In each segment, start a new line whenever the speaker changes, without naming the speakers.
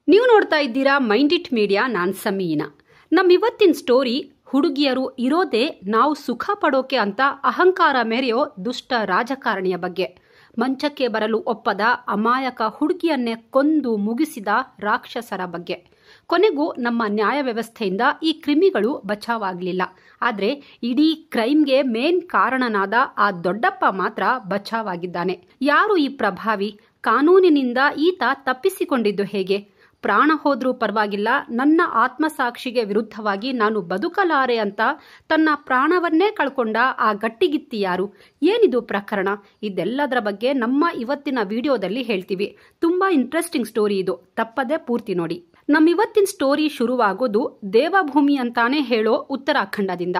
ನೀವು ನೋಡ್ತಾ ಇದ್ದೀರಾ ಮೈಂಡ್ ಇಟ್ ಮೀಡಿಯಾ. ನಾನ್ ಸಮೀನಾ. ನಮ್ಮಿವತ್ತಿನ ಸ್ಟೋರಿ ಹುಡುಗಿಯರು ಇರೋದೇ ನಾವು ಸುಖ ಪಡೋಕೆ ಅಂತ ಅಹಂಕಾರ ಮೆರೆಯೋ ದುಷ್ಟ ರಾಜಕಾರಣಿಯ ಬಗ್ಗೆ. ಮಂಚಕ್ಕೆ ಬರಲು ಒಪ್ಪದ ಅಮಾಯಕ ಹುಡುಗಿಯನ್ನೇ ಕೊಂದು ಮುಗಿಸಿದ ರಾಕ್ಷಸರ ಬಗ್ಗೆ. ಕೊನೆಗೂ ನಮ್ಮ ನ್ಯಾಯ ವ್ಯವಸ್ಥೆಯಿಂದ ಈ ಕ್ರಿಮಿಗಳು ಬಚಾವಾಗಲಿಲ್ಲ. ಆದರೆ ಇಡೀ ಕ್ರೈಮ್ಗೆ ಮೇನ್ ಕಾರಣನಾದ ಆ ದೊಡ್ಡಪ್ಪ ಮಾತ್ರ ಬಚಾವಾಗಿದ್ದಾನೆ. ಯಾರು ಈ ಪ್ರಭಾವಿ? ಕಾನೂನಿನಿಂದ ಈತ ತಪ್ಪಿಸಿಕೊಂಡಿದ್ದು ಹೇಗೆ? ಪ್ರಾಣ ಹೋದ್ರೂ ಪರವಾಗಿಲ್ಲ, ನನ್ನ ಆತ್ಮಸಾಕ್ಷಿಗೆ ವಿರುದ್ಧವಾಗಿ ನಾನು ಬದುಕಲಾರೆ ಅಂತ ತನ್ನ ಪ್ರಾಣವನ್ನೇ ಕಳ್ಕೊಂಡ ಆ ಗಟ್ಟಿಗಿತ್ತಿ ಯಾರು? ಏನಿದು ಪ್ರಕರಣ? ಇದೆಲ್ಲದರ ಬಗ್ಗೆ ನಮ್ಮ ಇವತ್ತಿನ ವಿಡಿಯೋದಲ್ಲಿ ಹೇಳ್ತೀವಿ. ತುಂಬಾ ಇಂಟ್ರೆಸ್ಟಿಂಗ್ ಸ್ಟೋರಿ ಇದು, ತಪ್ಪದೆ ಪೂರ್ತಿ ನೋಡಿ. ನಮ್ಮಿವತ್ತಿನ ಸ್ಟೋರಿ ಶುರುವಾಗೋದು ದೇವಭೂಮಿ ಅಂತಾನೆ ಹೇಳೋ ಉತ್ತರಾಖಂಡದಿಂದ.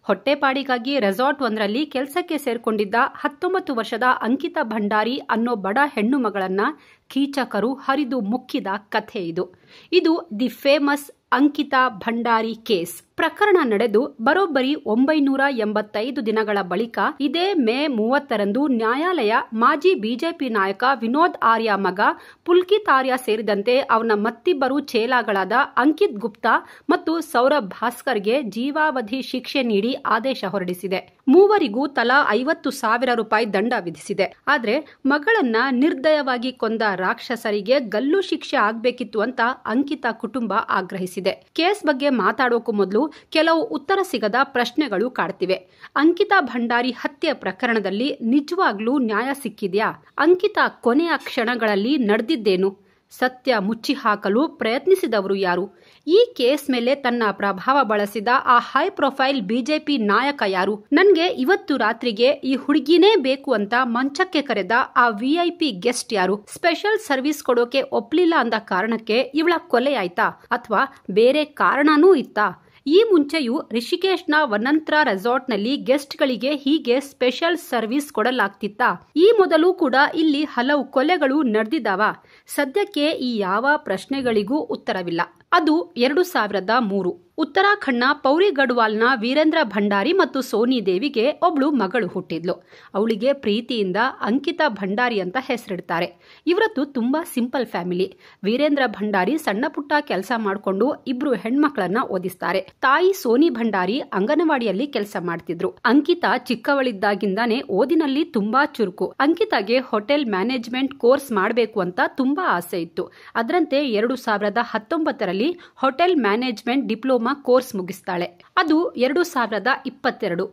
ಹೊಟ್ಟೆಪಾಡಿಗಾಗಿ ರೆಸಾರ್ಟ್ ಒಂದರಲ್ಲಿ ಕೆಲಸಕ್ಕೆ ಸೇರ್ಕೊಂಡಿದ್ದ 19 ವರ್ಷದ ಅಂಕಿತಾ ಭಂಡಾರಿ ಅನ್ನೋ ಬಡ ಹೆಣ್ಣು ಮಗಳನ್ನ ಕೀಚಕರು ಹರಿದು ಮುಕ್ಕಿದ ಕಥೆ ಇದು. ಇದು the famous Ankita Bhandari case. ಪ್ರಕರಣ ನಡೆದು ಬರೋಬ್ಬರಿ 985 ದಿನಗಳ ಬಳಿಕ ಇದೇ ಮೇ 30ರಂದು ನ್ಯಾಯಾಲಯ ಮಾಜಿ ಬಿಜೆಪಿ ನಾಯಕ ವಿನೋದ್ ಆರ್ಯ ಮಗ ಪುಲ್ಕಿತ್ ಆರ್ಯ ಸೇರಿದಂತೆ ಅವನ ಮತ್ತಿಬ್ಬರು ಚೇಲಾಗಳಾದ ಅಂಕಿತ್ ಗುಪ್ತಾ ಮತ್ತು ಸೌರಭ್ ಭಾಸ್ಕರ್ಗೆ ಜೀವಾವಧಿ ಶಿಕ್ಷೆ ನೀಡಿ ಆದೇಶ ಹೊರಡಿಸಿದೆ. ಮೂವರಿಗೂ ತಲಾ 50,000 ರೂಪಾಯಿ ದಂಡ ವಿಧಿಸಿದೆ. ಆದ್ರೆ ಮಗಳನ್ನ ನಿರ್ದಯವಾಗಿ ಕೊಂದ ರಾಕ್ಷಸರಿಗೆ ಗಲ್ಲು ಶಿಕ್ಷೆ ಆಗ್ಬೇಕಿತ್ತು ಅಂತ ಅಂಕಿತಾ ಕುಟುಂಬ ಆಗ್ರಹಿಸಿದೆ. ಕೇಸ್ ಬಗ್ಗೆ ಮಾತಾಡೋಕು ಮೊದಲು ಕೆಲವು ಉತ್ತರ ಸಿಗದ ಪ್ರಶ್ನೆಗಳು ಕಾಡ್ತಿವೆ. ಅಂಕಿತಾ ಭಂಡಾರಿ ಹತ್ಯೆ ಪ್ರಕರಣದಲ್ಲಿ ನಿಜವಾಗ್ಲೂ ನ್ಯಾಯ ಸಿಕ್ಕಿದ್ಯಾ? ಅಂಕಿತಾ ಕೊನೆಯ ಕ್ಷಣಗಳಲ್ಲಿ ನಡೆದಿದ್ದೇನು? ಸತ್ಯ ಮುಚ್ಚಿ ಹಾಕಲು ಪ್ರಯತ್ನಿಸಿದವರು ಯಾರು? ಈ ಕೇಸ್ ಮೇಲೆ ತನ್ನ ಪ್ರಭಾವ ಬಳಸಿದ ಆ ಹೈ ಪ್ರೊಫೈಲ್ ಬಿಜೆಪಿ ನಾಯಕ ಯಾರು? ನನ್ಗೆ ಇವತ್ತು ರಾತ್ರಿಗೆ ಈ ಹುಡುಗಿನೇ ಬೇಕು ಅಂತ ಮಂಚಕ್ಕೆ ಕರೆದ ಆ ವಿಐಪಿ ಗೆಸ್ಟ್ ಯಾರು? ಸ್ಪೆಷಲ್ ಸರ್ವಿಸ್ ಕೊಡೋಕೆ ಒಪ್ಲಿಲ್ಲ ಅಂದ ಕಾರಣಕ್ಕೆ ಇವಳ ಕೊಲೆ ಆಯ್ತಾ? ಅಥವಾ ಬೇರೆ ಕಾರಣನೂ ಇತ್ತಾ? ಈ ಮುಂಚೆಯೂ ರಿಷಿಕೇಶ್ನ ವನಂತ್ರ ರೆಸಾರ್ಟ್ನಲ್ಲಿ ಗೆಸ್ಟ್ಗಳಿಗೆ ಹೀಗೆ ಸ್ಪೆಷಲ್ ಸರ್ವಿಸ್ ಕೊಡಲಾಗ್ತಿತ್ತಾ? ಈ ಮೊದಲು ಕೂಡ ಇಲ್ಲಿ ಹಲವು ಕೊಲೆಗಳು ನಡೆದಿದ್ದಾವ? ಸದ್ಯಕ್ಕೆ ಈ ಯಾವ ಪ್ರಶ್ನೆಗಳಿಗೂ ಉತ್ತರವಿಲ್ಲ. ಅದು 2003. ಉತ್ತರಾಖಂಡ್ನ ಪೌರಿ ಗಢವಾಲ್ನ ವೀರೇಂದ್ರ ಭಂಡಾರಿ ಮತ್ತು ಸೋನಿ ದೇವಿಗೆ ಒಬ್ಳು ಮಗಳು ಹುಟ್ಟಿದ್ಲು. ಅವಳಿಗೆ ಪ್ರೀತಿಯಿಂದ ಅಂಕಿತಾ ಭಂಡಾರಿ ಅಂತ ಹೆಸರಿಡ್ತಾರೆ. ಇವರದ್ದು ತುಂಬಾ ಸಿಂಪಲ್ ಫ್ಯಾಮಿಲಿ. ವೀರೇಂದ್ರ ಭಂಡಾರಿ ಸಣ್ಣ ಪುಟ್ಟ ಕೆಲಸ ಮಾಡಿಕೊಂಡು ಇಬ್ರು ಹೆಣ್ಮಕ್ಳನ್ನ ಓದಿಸ್ತಾರೆ. ತಾಯಿ ಸೋನಿ ಭಂಡಾರಿ ಅಂಗನವಾಡಿಯಲ್ಲಿ ಕೆಲಸ ಮಾಡ್ತಿದ್ರು. ಅಂಕಿತಾ ಚಿಕ್ಕವಳಿದ್ದಾಗಿಂದಾನೇ ಓದಿನಲ್ಲಿ ತುಂಬಾ ಚುರುಕು. ಅಂಕಿತಾಗೆ ಹೋಟೆಲ್ ಮ್ಯಾನೇಜ್ಮೆಂಟ್ ಕೋರ್ಸ್ ಮಾಡಬೇಕು ಅಂತ ತುಂಬಾ ಆಸೆ ಇತ್ತು. ಅದರಂತೆ 2019ರಲ್ಲಿ ಹೋಟೆಲ್ ಮ್ಯಾನೇಜ್ಮೆಂಟ್ ಡಿಪ್ಲೊಮಾ ಕೋರ್ಸ್ ಮುಗಿಸ್ತಾಳೆ. ಅದು 2022.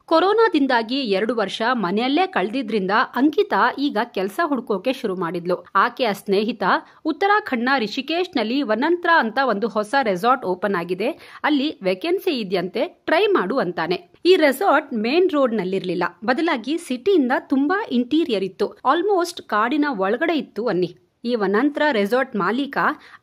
ಕೊರೋನಾದಿಂದಾಗಿ 2 ವರ್ಷ ಮನೆಯಲ್ಲೇ ಕಳೆದಿದ್ರಿಂದ ಅಂಕಿತಾ ಈಗ ಕೆಲಸ ಹುಡುಕೋಕೆ ಶುರು ಮಾಡಿದ್ಲು. ಆಕೆಯ ಸ್ನೇಹಿತ ಉತ್ತರಾಖಂಡ್ನ ರಿಷಿಕೇಶ್ನಲ್ಲಿ ವನಂತ್ರ ಅಂತ ಒಂದು ಹೊಸ ರೆಸಾರ್ಟ್ ಓಪನ್ ಆಗಿದೆ, ಅಲ್ಲಿ ವೇಕೆನ್ಸಿ ಇದೆಯಂತೆ, ಟ್ರೈ ಮಾಡು ಅಂತಾನೆ. ಈ ರೆಸಾರ್ಟ್ ಮೇನ್ ರೋಡ್ ನಲ್ಲಿರ್ಲಿಲ್ಲ, ಬದಲಾಗಿ ಸಿಟಿಯಿಂದ ತುಂಬಾ ಇಂಟೀರಿಯರ್ ಇತ್ತು. ಆಲ್ಮೋಸ್ಟ್ ಕಾಡಿನ ಒಳಗಡೆ ಇತ್ತು ಅನ್ನಿ. ಈ ವನಂತ್ರ ರೆಸಾರ್ಟ್ ಮಾಲೀಕ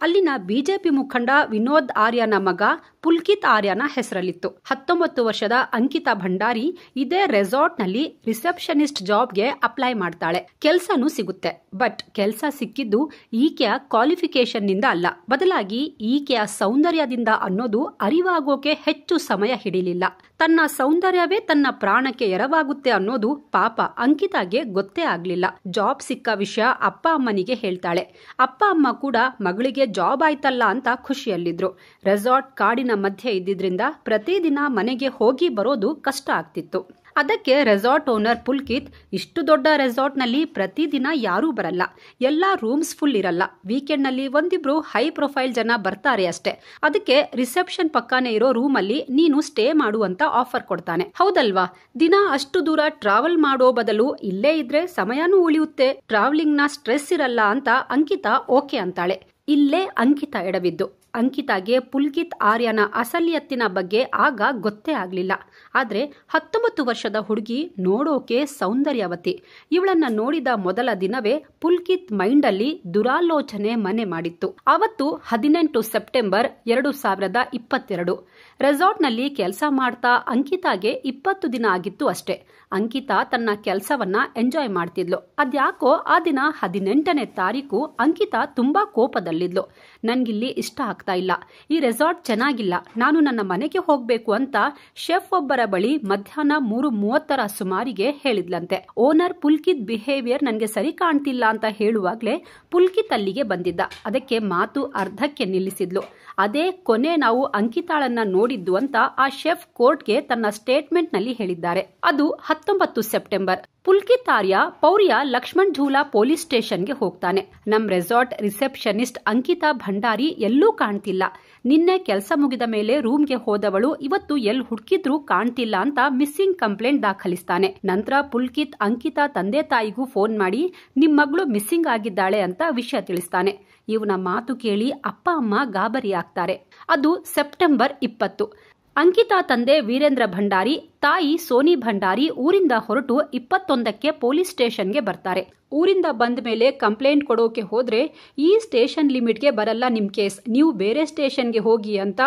ಅಲ್ಲಿನ ಬಿಜೆಪಿ ಮುಖಂಡ ವಿನೋದ್ ಆರ್ಯನ ಮಗ ಪುಲ್ಕಿತ್ ಆರ್ಯನ ಹೆಸರಲ್ಲಿತ್ತು. 19 ವರ್ಷದ ಅಂಕಿತಾ ಭಂಡಾರಿ ಇದೇ ರೆಸಾರ್ಟ್ ನಲ್ಲಿ ರಿಸೆಪ್ಷನಿಸ್ಟ್ ಜಾಬ್ಗೆ ಅಪ್ಲೈ ಮಾಡ್ತಾಳೆ. ಕೆಲ್ಸನೂ ಸಿಗುತ್ತೆ. ಬಟ್ ಕೆಲಸ ಸಿಕ್ಕಿದ್ದು ಈಕೆಯ ಕ್ವಾಲಿಫಿಕೇಶನ್ ನಿಂದ ಅಲ್ಲ, ಬದಲಾಗಿ ಈಕೆಯ ಸೌಂದರ್ಯದಿಂದ ಅನ್ನೋದು ಅರಿವಾಗೋಕೆ ಹೆಚ್ಚು ಸಮಯ ಹಿಡಿಲಿಲ್ಲ. ತನ್ನ ಸೌಂದರ್ಯವೇ ತನ್ನ ಪ್ರಾಣಕ್ಕೆ ಎರವಾಗುತ್ತೆ ಅನ್ನೋದು ಪಾಪ ಅಂಕಿತಾಗೆ ಗೊತ್ತೇ ಆಗ್ಲಿಲ್ಲ. ಜಾಬ್ ಸಿಕ್ಕ ವಿಷಯ ಅಪ್ಪ ಅಮ್ಮನಿಗೆ ಹೇಳ್ತಾಳೆ. ಅಪ್ಪ ಅಮ್ಮ ಕೂಡ ಮಗಳಿಗೆ ಜಾಬ್ ಆಯ್ತಲ್ಲ ಅಂತ ಖುಷಿಯಲ್ಲಿದ್ರು. ರೆಸಾರ್ಟ್ ಕಾಡಿನ ಮಧ್ಯೆ ಇದ್ದಿದ್ರಿಂದ ಪ್ರತಿದಿನ ಮನೆಗೆ ಹೋಗಿ ಬರೋದು ಕಷ್ಟ ಆಗ್ತಿತ್ತು. ಅದಕ್ಕೆ ರೆಸಾರ್ಟ್ ಓನರ್ ಪುಲ್ಕಿತ್, ಇಷ್ಟು ದೊಡ್ಡ ರೆಸಾರ್ಟ್ ನಲ್ಲಿ ಪ್ರತಿದಿನ ಯಾರೂ ಬರಲ್ಲ, ಎಲ್ಲಾ ರೂಮ್ಸ್ ಫುಲ್ ಇರಲ್ಲ, ವೀಕೆಂಡ್ ನಲ್ಲಿ ಒಂದಿಬ್ರು ಹೈ ಪ್ರೊಫೈಲ್ ಜನ ಬರ್ತಾರೆ ಅಷ್ಟೇ, ಅದಕ್ಕೆ ರಿಸೆಪ್ಷನ್ ಪಕ್ಕಾನೇ ಇರೋ ರೂಮ್ ಅಲ್ಲಿ ನೀನು ಸ್ಟೇ ಮಾಡು ಅಂತ ಆಫರ್ ಕೊಡ್ತಾನೆ. ಹೌದಲ್ವಾ? ದಿನ ಅಷ್ಟು ದೂರ ಟ್ರಾವೆಲ್ ಮಾಡೋ ಬದಲು ಇಲ್ಲೇ ಇದ್ರೆ ಸಮಯನೂ ಉಳಿಯುತ್ತೆ, ಟ್ರಾವೆಲಿಂಗ್ ನ ಸ್ಟ್ರೆಸ್ ಇರಲ್ಲ ಅಂತ ಅಂಕಿತಾ ಓಕೆ ಅಂತಾಳೆ. ಇಲ್ಲೇ ಅಂಕಿತಾ ಎಡವಿದ್ದು. ಅಂಕಿತಾಗೆ ಪುಲ್ಕಿತ್ ಆರ್ಯನ ಅಸಲಿಯತ್ತಿನ ಬಗ್ಗೆ ಆಗ ಗೊತ್ತೇ ಆಗ್ಲಿಲ್ಲ. ಆದ್ರೆ 19 ವರ್ಷದ ಹುಡುಗಿ ನೋಡೋಕೆ ಸೌಂದರ್ಯವತಿ. ಇವಳನ್ನ ನೋಡಿದ ಮೊದಲ ದಿನವೇ ಪುಲ್ಕಿತ್ ಮೈಂಡ್ ಅಲ್ಲಿ ದುರಾಲೋಚನೆ ಮನೆ ಮಾಡಿತ್ತು. ಅವತ್ತು 18 ಸೆಪ್ಟೆಂಬರ್ 2022. ರೆಸಾರ್ಟ್ ನಲ್ಲಿ ಕೆಲಸ ಮಾಡ್ತಾ ಅಂಕಿತಾಗೆ 20 ದಿನ ಆಗಿತ್ತು ಅಷ್ಟೇ. ಅಂಕಿತಾ ತನ್ನ ಕೆಲಸವನ್ನ ಎಂಜಾಯ್ ಮಾಡ್ತಿದ್ಲು. ಅದ್ಯಾಕೋ ಆ ದಿನ 18ನೇ ತಾರೀಕು ಅಂಕಿತಾ ತುಂಬಾ ಕೋಪದಲ್ಲಿದ್ಲು. ನನ್ಗಿಲ್ಲಿ ಇಷ್ಟ ಆಗ್ತಾ ಆಗ್ತಾ ಇಲ್ಲ, ಈ ರೆಸಾರ್ಟ್ ಚೆನ್ನಾಗಿಲ್ಲ, ನಾನು ನನ್ನ ಮನೆಗೆ ಹೋಗ್ಬೇಕು ಅಂತ ಶೆಫ್ ಒಬ್ಬರ ಬಳಿ ಮಧ್ಯಾಹ್ನ 3:30 ಸುಮಾರಿಗೆ ಹೇಳಿದ್ಲಂತೆ. ಓನರ್ ಪುಲ್ಕಿತ್ ಬಿಹೇವಿಯರ್ ನನಗೆ ಸರಿ ಕಾಣ್ತಿಲ್ಲ ಅಂತ ಹೇಳುವಾಗ್ಲೇ ಪುಲ್ಕಿತ್ ಅಲ್ಲಿಗೆ ಬಂದಿದ್ದ. ಅದಕ್ಕೆ ಮಾತು ಅರ್ಧಕ್ಕೆ ನಿಲ್ಲಿಸಿದ್ಲು. ಅದೇ ಕೊನೆ ನಾವು ಅಂಕಿತಾಳನ್ನ ನೋಡಿದ್ದು ಅಂತ ಆ ಶೆಫ್ ಕೋರ್ಟ್ಗೆ ತನ್ನ ಸ್ಟೇಟ್ಮೆಂಟ್ ನಲ್ಲಿ ಹೇಳಿದ್ದಾರೆ. ಅದು 19 ಸೆಪ್ಟೆಂಬರ್. ಪುಲ್ಕಿತ್ ಆರ್ಯ ಪೌರ್ಯ ಲಕ್ಷ್ಮಣ್ ಝೂಲಾ ಪೊಲೀಸ್ ಸ್ಟೇಷನ್ಗೆ ಹೋಗ್ತಾನೆ. ನಮ್ ರೆಸಾರ್ಟ್ ರಿಸೆಪ್ಷನಿಸ್ಟ್ ಅಂಕಿತಾ ಭಂಡಾರಿ ಎಲ್ಲೂ ಕಾಣ್ತಿಲ್ಲ. ನಿನ್ನೆ ಕೆಲಸ ಮುಗಿದ ಮೇಲೆ ರೂಮ್ಗೆ ಹೋದವಳು ಇವತ್ತು ಎಲ್ಲಿ ಹುಡುಕಿದ್ರೂ ಕಾಣ್ತಿಲ್ಲ ಅಂತ ಮಿಸ್ಸಿಂಗ್ ಕಂಪ್ಲೇಂಟ್ ದಾಖಲಿಸ್ತಾನೆ. ನಂತರ ಪುಲ್ಕಿತ್ ಅಂಕಿತಾ ತಂದೆ ತಾಯಿಗೂ ಫೋನ್ ಮಾಡಿ ನಿಮ್ ಮಗಳು ಮಿಸ್ಸಿಂಗ್ ಆಗಿದ್ದಾಳೆ ಅಂತ ವಿಷಯ ತಿಳಿಸ್ತಾನೆ. ಇವನ ಮಾತು ಕೇಳಿ ಅಪ್ಪ ಅಮ್ಮ ಗಾಬರಿ ಆಗ್ತಾರೆ. ಅದು ಸೆಪ್ಟೆಂಬರ್ 20. ಅಂಕಿತಾ ತಂದೆ ವೀರೇಂದ್ರ ಭಂಡಾರಿ, ತಾಯಿ ಸೋನಿ ಭಂಡಾರಿ ಊರಿಂದ ಹೊರಟು 21ಕ್ಕೆ ಪೊಲೀಸ್ ಸ್ಟೇಷನ್ಗೆ ಬರ್ತಾರೆ. ಊರಿಂದ ಬಂದ ಮೇಲೆ ಕಂಪ್ಲೇಂಟ್ ಕೊಡೋಕೆ ಹೋದ್ರೆ ಈ ಸ್ಟೇಷನ್ ಲಿಮಿಟ್ಗೆ ಬರಲ್ಲ ನಿಮ್ ಕೇಸ್, ನೀವು ಬೇರೆ ಸ್ಟೇಷನ್ಗೆ ಹೋಗಿ ಅಂತ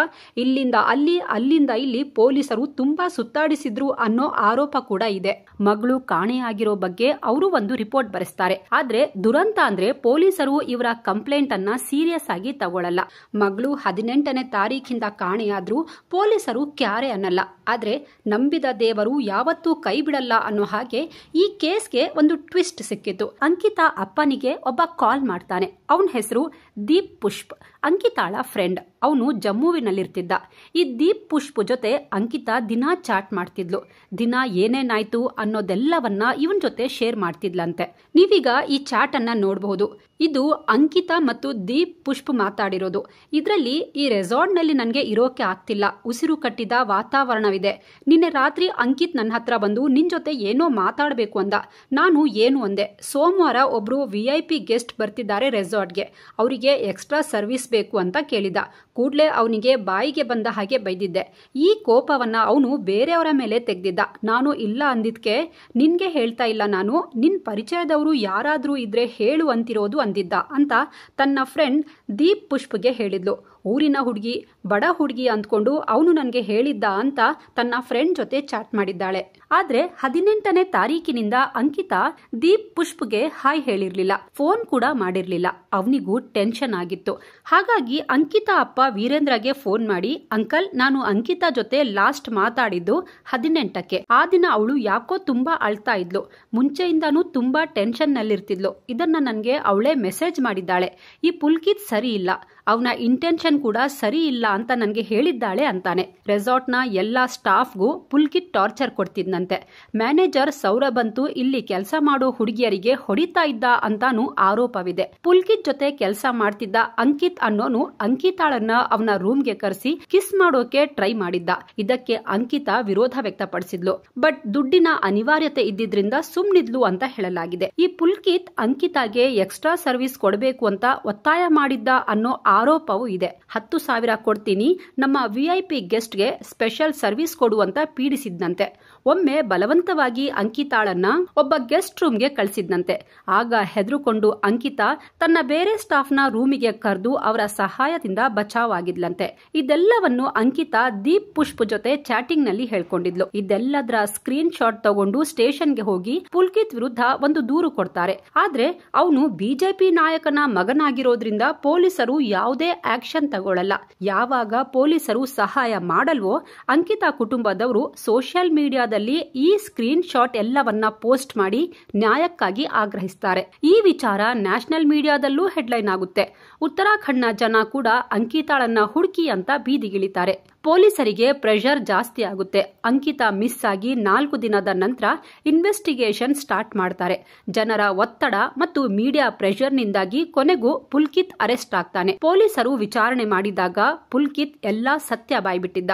ಇಲ್ಲಿಂದ ಅಲ್ಲಿ ಅಲ್ಲಿಂದ ಇಲ್ಲಿ ಪೊಲೀಸರು ತುಂಬಾ ಸುತ್ತಾಡಿಸಿದ್ರು ಅನ್ನೋ ಆರೋಪ ಕೂಡ ಇದೆ. ಮಗಳು ಕಾಣೆಯಾಗಿರೋ ಬಗ್ಗೆ ಅವರು ಒಂದು ರಿಪೋರ್ಟ್ ಬರೆಸ್ತಾರೆ. ಆದ್ರೆ ದುರಂತ ಅಂದ್ರೆ ಪೊಲೀಸರು ಇವರ ಕಂಪ್ಲೇಂಟ್ ಅನ್ನ ಸೀರಿಯಸ್ ಆಗಿ ತಗೊಳ್ಳಲ್ಲ. ಮಗಳು 18ನೇ ತಾರೀಖಿಂದ ಕಾಣೆಯಾದ್ರೂ ಪೊಲೀಸರು ಕ್ಯಾರೆ ಅನ್ನಲ್ಲ. ಆದ್ರೆ ನಂಬಿದ ದೇವರು ಯಾವತ್ತೂ ಕೈ ಬಿಡಲ್ಲ ಅನ್ನೋ ಹಾಗೆ ಈ ಕೇಸ್ಗೆ ಒಂದು ಟ್ವಿಸ್ಟ್ ಸಿಕ್ಕಿತು. ಅಂಕಿತಾ ಅಪ್ಪನಿಗೆ ಒಬ್ಬ ಕಾಲ್ ಮಾಡ್ತಾನೆ. ಅವನ ಹೆಸರು ದೀಪ್ ಪುಷ್ಪ್, ಅಂಕಿತಾಳ ಫ್ರೆಂಡ್. ಅವನು ಜಮ್ಮುವಿನಲ್ಲಿರ್ತಿದ್ದ. ಈ ದೀಪ್ ಪುಷ್ಪ್ ಜೊತೆ ಅಂಕಿತಾ ದಿನಾ ಚಾಟ್ ಮಾಡ್ತಿದ್ಲು. ದಿನ ಏನೇನಾಯ್ತು ಅನ್ನೋದೆಲ್ಲವನ್ನ ಇವನ್ ಜೊತೆ ಶೇರ್ ಮಾಡ್ತಿದ್ಲಂತೆ. ನೀವೀಗ ಈ ಚಾಟ್ ಅನ್ನ ನೋಡಬಹುದು. ಇದು ಅಂಕಿತಾ ಮತ್ತು ದೀಪ್ ಪುಷ್ಪ್ ಮಾತಾಡಿರೋದು. ಇದರಲ್ಲಿ ಈ ರೆಸಾರ್ಟ್ ನಲ್ಲಿ ನನಗೆ ಇರೋಕೆ ಆಗ್ತಿಲ್ಲ, ಉಸಿರು ಕಟ್ಟಿದ ವಾತಾವರಣವಿದೆ. ನಿನ್ನೆ ರಾತ್ರಿ ಅಂಕಿತ್ ನನ್ನ ಹತ್ರ ಬಂದು ನಿನ್ ಜೊತೆ ಏನೋ ಮಾತಾಡಬೇಕು ಅಂದ. ನಾನು ಏನು ಅಂದೆ. ಸೋಮವಾರ ಒಬ್ರು VIP ಗೆಸ್ಟ್ ಬರ್ತಿದ್ದಾರೆ ರೆಸಾರ್ಟ್ಗೆ, ಅವರಿಗೆ ಎಕ್ಸ್ಟ್ರಾ ಸರ್ವಿಸ್ ಬೇಕು ಅಂತ ಕೇಳಿದ. ಕೂಡ್ಲೆ ಅವನಿಗೆ ಬಾಯಿಗೆ ಬಂದ ಹಾಗೆ ಬೈದಿದ್ದೆ. ಈ ಕೋಪವನ್ನ ಅವನು ಬೇರೆಯವರ ಮೇಲೆ ತೆಗೆದಿದ್ದ. ನಾನು ಇಲ್ಲ ಅಂದಿದ್ಕೆ ನಿನ್ಗೆ ಹೇಳ್ತಾ ಇಲ್ಲ, ನಾನು ನಿನ್ ಪರಿಚಯದವರು ಯಾರಾದ್ರೂ ಇದ್ರೆ ಹೇಳು ಅಂತಿರೋದು ಅಂದಿದ್ದ ಅಂತ ತನ್ನ ಫ್ರೆಂಡ್ ದೀಪ್ ಪುಷ್ಪ್ಗೆ ಹೇಳಿದ್ಲು. ಊರಿನ ಹುಡುಗಿ, ಬಡ ಹುಡುಗಿ ಅಂದ್ಕೊಂಡು ಅವನು ನನಗೆ ಹೇಳಿದ್ದ ಅಂತ ತನ್ನ ಫ್ರೆಂಡ್ ಜೊತೆ ಚಾಟ್ ಮಾಡಿದ್ದಾಳೆ. ಆದ್ರೆ 18ನೇ ತಾರೀಕಿನಿಂದ ಅಂಕಿತಾ ದೀಪ್ ಪುಷ್ಪ್ಗೆ ಹಾಯ್ ಹೇಳಿರ್ಲಿಲ್ಲ, ಫೋನ್ ಕೂಡ ಮಾಡಿರ್ಲಿಲ್ಲ. ಅವನಿಗೂ ಟೆನ್ಷನ್ ಆಗಿತ್ತು. ಹಾಗಾಗಿ ಅಂಕಿತಾ ಅಪ್ಪ ವೀರೇಂದ್ರಗೆ ಫೋನ್ ಮಾಡಿ, ಅಂಕಲ್ ನಾನು ಅಂಕಿತಾ ಜೊತೆ ಲಾಸ್ಟ್ ಮಾತಾಡಿದ್ದು 18ಕ್ಕೆ. ಆ ದಿನ ಅವಳು ಯಾಕೋ ತುಂಬಾ ಅಳ್ತಾ ಇದ್ಲು, ಮುಂಚೆಯಿಂದಾನು ತುಂಬಾ ಟೆನ್ಷನ್ ನಲ್ಲಿರ್ತಿದ್ಲು. ಇದನ್ನ ನನಗೆ ಅವಳೇ ಮೆಸೇಜ್ ಮಾಡಿದ್ದಾಳೆ. ಈ ಪುಲ್ಕಿತ್ ಸರಿ ಇಲ್ಲ, ಅವನ ಇಂಟೆನ್ಷನ್ ಕೂಡ ಸರಿ ಇಲ್ಲ ಅಂತ ನನಗೆ ಹೇಳಿದ್ದಾಳೆ ಅಂತಾನೆ. ರೆಸಾರ್ಟ್ನ ಎಲ್ಲಾ ಸ್ಟಾಫ್ಗೂ ಪುಲ್ಕಿತ್ ಟಾರ್ಚರ್ ಕೊಡ್ತಿದ್ನಂತೆ. ಮ್ಯಾನೇಜರ್ ಸೌರಭ್ ಅಂತೂ ಇಲ್ಲಿ ಕೆಲಸ ಮಾಡೋ ಹುಡುಗಿಯರಿಗೆ ಹೊಡಿತಾ ಇದ್ದ ಅಂತಾನು ಆರೋಪವಿದೆ. ಪುಲ್ಕಿತ್ ಜೊತೆ ಕೆಲಸ ಮಾಡ್ತಿದ್ದ ಅಂಕಿತ್ ಅನ್ನೋನು ಅಂಕಿತಾಳನ್ನ ಅವನ ರೂಮ್ಗೆ ಕರೆಸಿ ಕಿಸ್ ಮಾಡೋಕೆ ಟ್ರೈ ಮಾಡಿದ್ದ. ಇದಕ್ಕೆ ಅಂಕಿತಾ ವಿರೋಧ ವ್ಯಕ್ತಪಡಿಸಿದ್ಲು. ಬಟ್ ದುಡ್ಡಿನ ಅನಿವಾರ್ಯತೆ ಇದ್ದಿದ್ರಿಂದ ಸುಮ್ನಿದ್ಲು ಅಂತ ಹೇಳಲಾಗಿದೆ. ಈ ಪುಲ್ಕಿತ್ ಅಂಕಿತಾಗೆ ಎಕ್ಸ್ಟ್ರಾ ಸರ್ವಿಸ್ ಕೊಡಬೇಕು ಅಂತ ಒತ್ತಾಯ ಮಾಡಿದ್ದ ಅನ್ನೋ ಆರೋಪವೂ ಇದೆ. 10,000 ಕೊಡ್ತೀನಿ, ನಮ್ಮ VIP ಗೆಸ್ಟ್ಗೆ ಸ್ಪೆಷಲ್ ಸರ್ವಿಸ್ ಕೊಡುವಂತ ಪೀಡಿಸಿದ್ನಂತೆ. ಒಮ್ಮೆ ಬಲವಂತವಾಗಿ ಅಂಕಿತಾಳನ್ನ ಒಬ್ಬ ಗೆಸ್ಟ್ ರೂಮ್ಗೆ ಕಳಿಸಿದ್ನಂತೆ. ಆಗ ಹೆದರುಕೊಂಡು ಅಂಕಿತಾ ತನ್ನ ಬೇರೆ ಸ್ಟಾಫ್ನ ರೂಮಿಗೆ ಕರೆದು ಅವರ ಸಹಾಯದಿಂದ ಬಚಾವ್ ಆಗಿದ್ಲಂತೆ. ಇದೆಲ್ಲವನ್ನು ಅಂಕಿತಾ ದೀಪ್ ಪುಷ್ಪ್ ಜೊತೆ ಚಾಟಿಂಗ್ ನಲ್ಲಿ ಹೇಳ್ಕೊಂಡಿದ್ಲು. ಇದೆಲ್ಲದರ ಸ್ಕ್ರೀನ್ ಶಾಟ್ ತಗೊಂಡು ಸ್ಟೇಷನ್ಗೆ ಹೋಗಿ ಪುಲ್ಕಿತ್ ವಿರುದ್ಧ ಒಂದು ದೂರು ಕೊಡ್ತಾರೆ. ಆದ್ರೆ ಅವನು BJP ನಾಯಕನ ಮಗನಾಗಿರೋದ್ರಿಂದ ಪೊಲೀಸರು ಯಾವುದೇ ಆಕ್ಷನ್ ತಗೊಳ್ಳಲ್ಲ. ಯಾವಾಗ ಪೊಲೀಸರು ಸಹಾಯ ಮಾಡಲ್ವೋ ಅಂಕಿತಾ ಕುಟುಂಬದವರು ಸೋಷಿಯಲ್ ಮೀಡಿಯಾದಲ್ಲಿ ಈ ಸ್ಕ್ರೀನ್ ಶಾಟ್ ಎಲ್ಲವನ್ನ ಪೋಸ್ಟ್ ಮಾಡಿ ನ್ಯಾಯಕ್ಕಾಗಿ ಆಗ್ರಹಿಸ್ತಾರೆ. ಈ ವಿಚಾರ ನ್ಯಾಷನಲ್ ಮೀಡಿಯಾದಲ್ಲೂ ಹೆಡ್ಲೈನ್ ಆಗುತ್ತೆ. ಉತ್ತರಾಖಂಡ್ನ ಜನ ಕೂಡ ಅಂಕಿತಾಳನ್ನ ಹುಡುಕಿ ಅಂತ ಬೀದಿಗಿಳಿತಾರೆ. ಪೊಲೀಸರಿಗೆ ಪ್ರೆಷರ್ ಜಾಸ್ತಿ ಆಗುತ್ತೆ. ಅಂಕಿತಾ ಮಿಸ್ ಆಗಿ 4 ದಿನದ ನಂತರ ಇನ್ವೆಸ್ಟಿಗೇಷನ್ ಸ್ಟಾರ್ಟ್ ಮಾಡ್ತಾರೆ. ಜನರ ಒತ್ತಡ ಮತ್ತು ಮೀಡಿಯಾ ಪ್ರೆಷರ್ನಿಂದಾಗಿ ಕೊನೆಗೂ ಪುಲ್ಕಿತ್ ಅರೆಸ್ಟ್ ಆಗ್ತಾನೆ. ಪೊಲೀಸರು ವಿಚಾರಣೆ ಮಾಡಿದಾಗ ಪುಲ್ಕಿತ್ ಎಲ್ಲಾ ಸತ್ಯ ಬಾಯ್ಬಿಟ್ಟಿದ್ದ.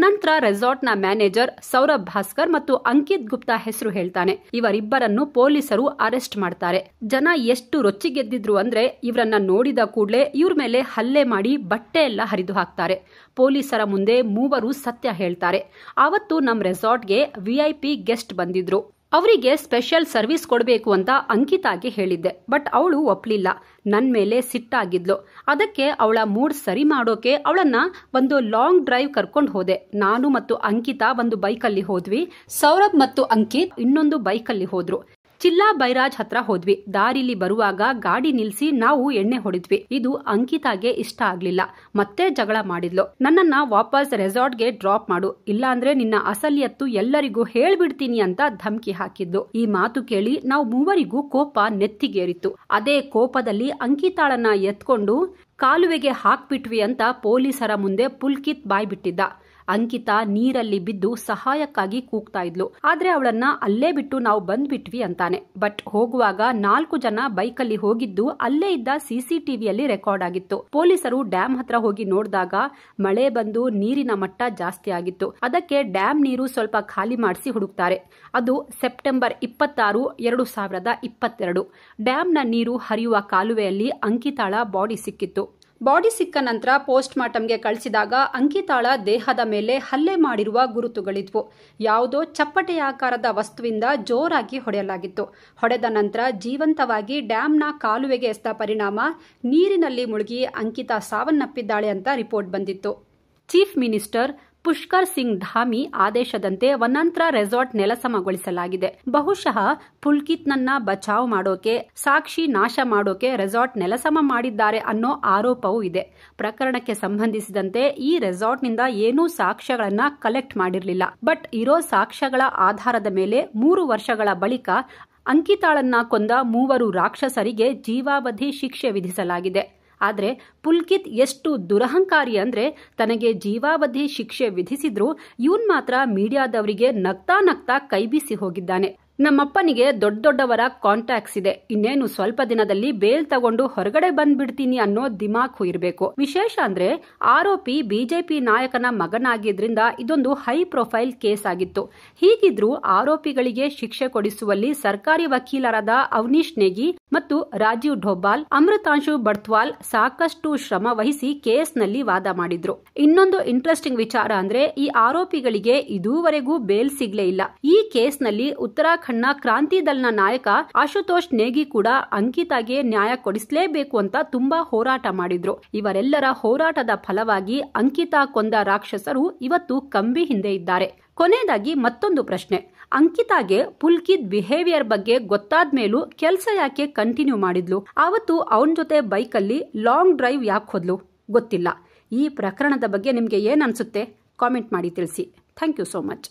ನಂತರ ರೆಸಾರ್ಟ್ನ ಮ್ಯಾನೇಜರ್ ಸೌರಭ್ ಭಾಸ್ಕರ್ ಮತ್ತು ಅಂಕಿತ್ ಗುಪ್ತಾ ಹೆಸರು ಹೇಳ್ತಾನೆ. ಇವರಿಬ್ಬರನ್ನು ಪೊಲೀಸರು ಅರೆಸ್ಟ್ ಮಾಡ್ತಾರೆ. ಜನ ಎಷ್ಟು ರೊಚ್ಚಿಗೆದ್ದಿದ್ರು ಅಂದ್ರೆ ಇವರನ್ನ ನೋಡಿದ ಕೂಡಲೇ ಇವ್ರ ಮೇಲೆ ಹಲ್ಲೆ ಮಾಡಿ ಬಟ್ಟೆ ಎಲ್ಲ ಹರಿದು ಹಾಕ್ತಾರೆ. ಪೊಲೀಸರ ಮುಂದೆ ಮೂವರು ಸತ್ಯ ಹೇಳ್ತಾರೆ. ಆವತ್ತು ನಮ್ಮ ರೆಸಾರ್ಟ್ಗೆ VIP ಗೆಸ್ಟ್ ಬಂದಿದ್ರು. ಅವರಿಗೆ ಸ್ಪೆಷಲ್ ಸರ್ವಿಸ್ ಕೊಡಬೇಕು ಅಂತ ಅಂಕಿತಾಗೆ ಹೇಳಿದ್ದೆ. ಬಟ್ ಅವಳು ಒಪ್ಲಿಲ್ಲ. ನನ್ ಮೇಲೆ ಸಿಟ್ಟಾಗಿದ್ಲು. ಅದಕ್ಕೆ ಅವಳ ಮೂಡ್ ಸರಿ ಮಾಡೋಕೆ ಅವಳನ್ನ ಒಂದು ಲಾಂಗ್ ಡ್ರೈವ್ ಕರ್ಕೊಂಡು ಹೋದೆ. ನಾನು ಮತ್ತು ಅಂಕಿತಾ ಒಂದು ಬೈಕಲ್ಲಿ ಹೋದ್ವಿ. ಸೌರಭ್ ಮತ್ತು ಅಂಕಿತ್ ಇನ್ನೊಂದು ಬೈಕಲ್ಲಿ ಹೋದ್ರು. ಚಿಲ್ಲಾ ಬೈರಾಜ್ ಹತ್ರ ಹೋದ್ವಿ. ದಾರಿಲಿ ಬರುವಾಗ ಗಾಡಿ ನಿಲ್ಸಿ ನಾವು ಎಣ್ಣೆ ಹೊಡೆದ್ವಿ. ಇದು ಅಂಕಿತಾಗೆ ಇಷ್ಟ ಆಗ್ಲಿಲ್ಲ. ಮತ್ತೆ ಜಗಳ ಮಾಡಿದ್ಲು. ನನ್ನನ್ನ ವಾಪಸ್ ರೆಸಾರ್ಟ್ಗೆ ಡ್ರಾಪ್ ಮಾಡು, ಇಲ್ಲಾಂದ್ರೆ ನಿನ್ನ ಅಸಲಿಯತ್ತು ಎಲ್ಲರಿಗೂ ಹೇಳ್ಬಿಡ್ತೀನಿ ಅಂತ ಧಮಕಿ ಹಾಕಿದ್ಲು. ಈ ಮಾತು ಕೇಳಿ ನಾವು ಮೂವರಿಗೂ ಕೋಪ ನೆತ್ತಿಗೇರಿತ್ತು. ಅದೇ ಕೋಪದಲ್ಲಿ ಅಂಕಿತಾಳನ್ನ ಎತ್ಕೊಂಡು ಕಾಲುವೆಗೆ ಹಾಕ್ಬಿಟ್ವಿ ಅಂತ ಪೊಲೀಸರ ಮುಂದೆ ಪುಲ್ಕಿತ್ ಬಾಯ್ಬಿಟ್ಟಿದ್ದ. ಅಂಕಿತಾ ನೀರಲ್ಲಿ ಬಿದ್ದು ಸಹಾಯಕ್ಕಾಗಿ ಕೂಗ್ತಾ ಇದ್ಲು. ಆದ್ರೆ ಅವಳನ್ನ ಅಲ್ಲೇ ಬಿಟ್ಟು ನಾವು ಬಂದ್ಬಿಟ್ವಿ ಅಂತಾನೆ. ಬಟ್ ಹೋಗುವಾಗ 4 ಜನ ಬೈಕಲ್ಲಿ ಹೋಗಿದ್ದು ಅಲ್ಲೇ ಇದ್ದ ಸಿಸಿಟಿವಿಯಲ್ಲಿ ರೆಕಾರ್ಡ್ ಆಗಿತ್ತು. ಪೊಲೀಸರು ಡ್ಯಾಮ್ ಹತ್ರ ಹೋಗಿ ನೋಡಿದಾಗ ಮಳೆ ಬಂದು ನೀರಿನ ಮಟ್ಟ ಜಾಸ್ತಿ ಆಗಿತ್ತು. ಅದಕ್ಕೆ ಡ್ಯಾಮ್ ನೀರು ಸ್ವಲ್ಪ ಖಾಲಿ ಮಾಡಿಸಿ ಹುಡುಕ್ತಾರೆ. ಅದು ಸೆಪ್ಟೆಂಬರ್ 26, 2022. ಡ್ಯಾಮ್ನ ನೀರು ಹರಿಯುವ ಕಾಲುವೆಯಲ್ಲಿ ಅಂಕಿತಾಳ ಬಾಡಿ ಸಿಕ್ಕಿತ್ತು. ಬಾಡಿ ಸಿಕ್ಕ ನಂತರ ಪೋಸ್ಟ್ ಮಾರ್ಟಂಗೆ ಕಳಿಸಿದಾಗ ಅಂಕಿತಾಳ ದೇಹದ ಮೇಲೆ ಹಲ್ಲೆ ಮಾಡಿರುವ ಗುರುತುಗಳಿದ್ವು. ಯಾವುದೋ ಚಪ್ಪಟೆಯಾಕಾರದ ವಸ್ತುವಿಂದ ಜೋರಾಗಿ ಹೊಡೆಯಲಾಗಿತ್ತು. ಹೊಡೆದ ನಂತರ ಜೀವಂತವಾಗಿ ಡ್ಯಾಂನ ಕಾಲುವೆಗೆ ಎಸೆದ ಪರಿಣಾಮ ನೀರಿನಲ್ಲಿ ಮುಳುಗಿ ಅಂಕಿತಾ ಸಾವನ್ನಪ್ಪಿದ್ದಾಳೆ ಅಂತ ರಿಪೋರ್ಟ್ ಬಂದಿತ್ತು. ಚೀಫ್ ಮಿನಿಸ್ಟರ್ ಪುಷ್ಕರ್ ಸಿಂಗ್ ಧಾಮಿ ಆದೇಶದಂತೆ ವನಾಂತರ ರೆಸಾರ್ಟ್ ನೆಲಸಮಗೊಳಿಸಲಾಗಿದೆ. ಬಹುಶಃ ಪುಲ್ಕಿತ್ನನ್ನ ಬಚಾವ್ ಮಾಡೋಕೆ, ಸಾಕ್ಷಿ ನಾಶ ಮಾಡೋಕೆ ರೆಸಾರ್ಟ್ ನೆಲಸಮ ಮಾಡಿದ್ದಾರೆ ಅನ್ನೋ ಆರೋಪವೂ ಇದೆ. ಪ್ರಕರಣಕ್ಕೆ ಸಂಬಂಧಿಸಿದಂತೆ ಈ ರೆಸಾರ್ಟ್ನಿಂದ ಏನೂ ಸಾಕ್ಷ್ಯಗಳನ್ನ ಕಲೆಕ್ಟ್ ಮಾಡಿರಲಿಲ್ಲ. ಬಟ್ ಇರೋ ಸಾಕ್ಷ್ಯಗಳ ಆಧಾರದ ಮೇಲೆ 3 ವರ್ಷಗಳ ಬಳಿಕ ಅಂಕಿತಾಳನ್ನ ಕೊಂದ 3 ರಾಕ್ಷಸರಿಗೆ ಜೀವಾವಧಿ ಶಿಕ್ಷೆ ವಿಧಿಸಲಾಗಿದೆ. ಆದ್ರೆ ಪುಲ್ಕಿತ್ ಎಷ್ಟು ದುರಹಂಕಾರಿ ಅಂದ್ರೆ ತನಗೆ ಜೀವಾವಧಿ ಶಿಕ್ಷೆ ವಿಧಿಸಿದ್ರು ಇವನ್ ಮಾತ್ರ ಮೀಡಿಯಾದವರಿಗೆ ನಗ್ತಾ ನಗ್ತಾ ಕೈಬೀಸಿ ಹೋಗಿದ್ದಾನೆ. ನಮ್ಮಪ್ಪನಿಗೆ ದೊಡ್ಡವರ ಕಾಂಟ್ಯಾಕ್ಟ್ಸ್ ಇದೆ, ಇನ್ನೇನು ಸ್ವಲ್ಪ ದಿನದಲ್ಲಿ ಬೇಲ್ ತಗೊಂಡು ಹೊರಗಡೆ ಬಂದ್ಬಿಡ್ತೀನಿ ಅನ್ನೋ ದಿಮಾಕು ಇರಬೇಕು. ವಿಶೇಷ ಅಂದ್ರೆ ಆರೋಪಿ ಬಿಜೆಪಿ ನಾಯಕನ ಮಗನಾಗಿದ್ರಿಂದ ಇದೊಂದು ಹೈ ಪ್ರೊಫೈಲ್ ಕೇಸ್ ಆಗಿತ್ತು. ಹೀಗಿದ್ರೂ ಆರೋಪಿಗಳಿಗೆ ಶಿಕ್ಷೆ ಕೊಡಿಸುವಲ್ಲಿ ಸರ್ಕಾರಿ ವಕೀಲರಾದ ಅವನೀಶ್ ನೇಗಿ ಮತ್ತು ರಾಜೀವ್ ಢೋಬಾಲ್, ಅಮೃತಾಂಶು ಬಡ್ತ್ವಾಲ್ ಸಾಕಷ್ಟು ಶ್ರಮ ವಹಿಸಿ ಕೇಸ್ನಲ್ಲಿ ವಾದ ಮಾಡಿದ್ರು. ಇನ್ನೊಂದು ಇಂಟ್ರೆಸ್ಟಿಂಗ್ ವಿಚಾರ ಅಂದ್ರೆ ಈ ಆರೋಪಿಗಳಿಗೆ ಇದುವರೆಗೂ ಬೇಲ್ ಸಿಗ್ಲೇ ಇಲ್ಲ. ಈ ಕೇಸ್ನಲ್ಲಿ ಉತ್ತರಾಖಂಡ್ನ ಕ್ರಾಂತಿ ದಲ್ನ ನಾಯಕ ಆಶುತೋಷ್ ನೇಗಿ ಕೂಡ ಅಂಕಿತಾಗೆ ನ್ಯಾಯ ಕೊಡಿಸಲೇಬೇಕು ಅಂತ ತುಂಬಾ ಹೋರಾಟ ಮಾಡಿದ್ರು. ಇವರೆಲ್ಲರ ಹೋರಾಟದ ಫಲವಾಗಿ ಅಂಕಿತಾ ಕೊಂದ ರಾಕ್ಷಸರು ಇವತ್ತು ಕಂಬಿ ಹಿಂದೆ ಇದ್ದಾರೆ. ಕೊನೆಯದಾಗಿ ಮತ್ತೊಂದು ಪ್ರಶ್ನೆ, ಅಂಕಿತಾಗೆ ಪುಲ್ಕಿತ್ ಬಿಹೇವಿಯರ್ ಬಗ್ಗೆ ಗೊತ್ತಾದ ಮೇಲೂ ಕೆಲಸ ಯಾಕೆ ಕಂಟಿನ್ಯೂ ಮಾಡಿದ್ಲು? ಆವತ್ತು ಅವನ ಜೊತೆ ಬೈಕಲ್ಲಿ ಲಾಂಗ್ ಡ್ರೈವ್ ಯಾಕೆ ಹೋದ್ಲು? ಗೊತ್ತಿಲ್ಲ. ಈ ಪ್ರಕರಣದ ಬಗ್ಗೆ ನಿಮ್ಗೆ ಏನ್ ಅನ್ಸುತ್ತೆ? ಕಾಮೆಂಟ್ ಮಾಡಿ ತಿಳಿಸಿ. Thank you so much.